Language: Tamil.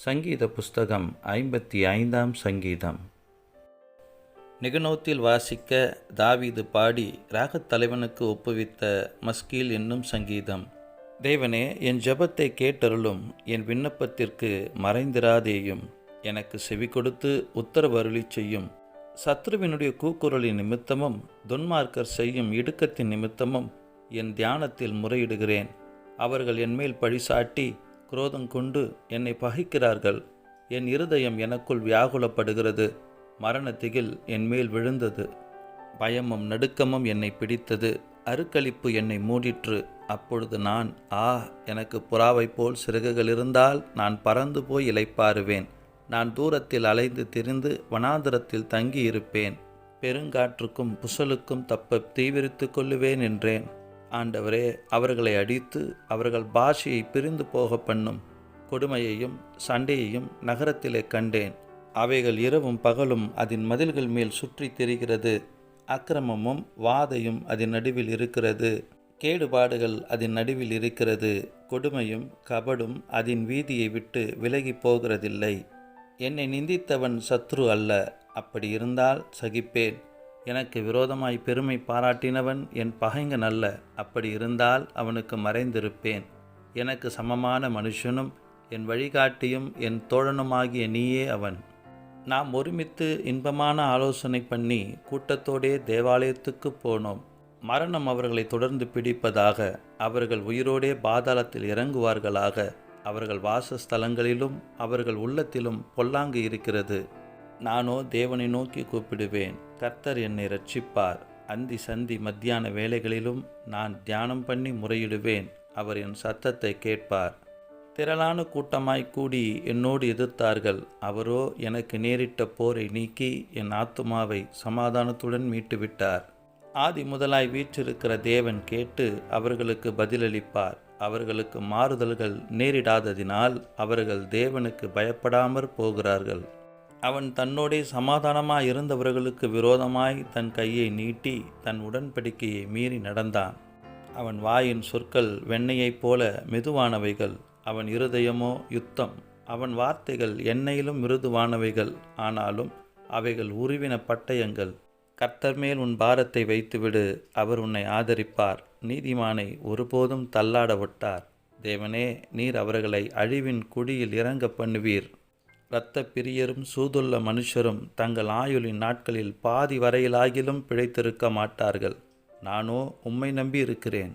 சங்கீத புஸ்தகம் 55ஆம் சங்கீதம். நிகனோத்தில் வாசிக்க தாவீது பாடி ராகத் தலைவனுக்கு ஒப்புவித்த மஸ்கீல் என்னும் சங்கீதம். தேவனே, என் ஜெபத்தை கேட்டருளும், என் விண்ணப்பத்திற்கு மறைந்திராதேயும். எனக்கு செவி கொடுத்து உத்தரவருளி செய்யும். சத்ருவினுடைய கூக்குரலின் நிமித்தமும் துன்மார்க்கர் செய்யும் இடுக்கத்தின் நிமித்தமும் என் தியானத்தில் முறையிடுகிறேன். அவர்கள் என்மேல் பழிசாட்டி குரோதங்கொண்டு என்னை பகைக்கிறார்கள். என் இருதயம் எனக்குள் வியாகுலப்படுகிறது. மரணத்திகில் என்மேல் விழுந்தது. பயமும் நடுக்கமும் என்னை பிடித்தது. அருக்களிப்பு என்னை மூடிற்று. அப்பொழுது நான், எனக்கு புறாவைப் போல் சிறகுகள் இருந்தால் நான் பறந்து போய் இளைப்பாறுவேன். நான் தூரத்தில் அலைந்து திரிந்து வனாந்தரத்தில் தங்கியிருப்பேன். பெருங்காற்றுக்கும் புசலுக்கும் தப்ப தீவிரித்து கொள்ளுவேன் என்றேன். ஆண்டவரே, அவர்களை அடித்து அவர்கள் பாஷையை பிரிந்து போக பண்ணும். கொடுமையையும் சண்டையையும் நகரத்திலே கண்டேன். அவைகள் இரவும் பகலும் அதன் மதில்கள் மேல் சுற்றி திரிகிறது. அக்கிரமமும் வாதையும் அதன் நடுவில் இருக்கிறது. கேடுபாடுகள் அதன் நடுவில் இருக்கிறது. கொடுமையும் கபடும் அதன் வீதியை விட்டு விலகி போகிறதில்லை. என்னை நிந்தித்தவன் சத்ரு அல்ல. அப்படி இருந்தால் சகிப்பேன். எனக்கு விரோதமாய் பெருமை பாராட்டினவன் என் பகைஞன் அல்ல. அப்படி இருந்தால் அவனுக்கு மறைந்திருப்பேன். எனக்கு சமமான மனுஷனும் என் வழிகாட்டியும் என் தோழனுமாகிய நீயே அவன். நாம் ஒருமித்து இன்பமான ஆலோசனை பண்ணி கூட்டத்தோடே தேவாலயத்துக்கு போனோம். மரணம் அவர்களை தொடர்ந்து பிடிப்பதாக. அவர்கள் உயிரோடே பாதாளத்தில் இறங்குவார்களாக. அவர்கள் வாசஸ்தலங்களிலும் அவர்கள் உள்ளத்திலும் பொல்லாங்கு இருக்கிறது. நானோ தேவனை நோக்கி கூப்பிடுவேன். கர்த்தர் என்னை இரட்சிப்பார். அந்தி சந்தி மத்தியான வேளைகளிலும் நான் தியானம் பண்ணி முறையிடுவேன். அவர் என் சத்தத்தை கேட்பார். திரளான கூட்டமாய் கூடி என்னோடு எதிர்த்தார்கள். அவரோ எனக்கு நேரிட்ட போரை நீக்கி என் ஆத்துமாவை சமாதானத்துடன் மீட்டுவிட்டார். ஆதி முதலாய் வீற்றிருக்கிற தேவன் கேட்டு அவர்களுக்கு பதிலளிப்பார். அவர்களுக்கு மாறுதல்கள் நேரிடாததினால் அவர்கள் தேவனுக்கு பயப்படாமற் போகிறார்கள். அவன் தன்னோடே சமாதானமாய் இருந்தவர்களுக்கு விரோதமாய் தன் கையை நீட்டி தன் உடன்படிக்கையை மீறி நடந்தான். அவன் வாயின் சொற்கள் வெண்ணெயைப் போல மெதுவானவைகள். அவன் இருதயமோ யுத்தம். அவன் வார்த்தைகள் எண்ணெயிலும் மிருதுவானவைகள். ஆனாலும் அவைகள் உருவின பட்டயங்கள். கர்த்தர் மேல் உன் பாரத்தை வைத்துவிடு. அவர் உன்னை ஆதரிப்பார். நீதிமானை ஒருபோதும் தள்ளாட விட்டார். தேவனே, நீர் அவர்களை அழிவின் குழியில் இறங்க பண்ணுவீர். இரத்த பிரியரும் சூதுள்ள மனுஷரும் தங்கள் ஆயுளின் நாட்களில் பாதி வரையிலாகிலும் பிழைத்திருக்க மாட்டார்கள். நானோ உம்மை நம்பி இருக்கிறேன்.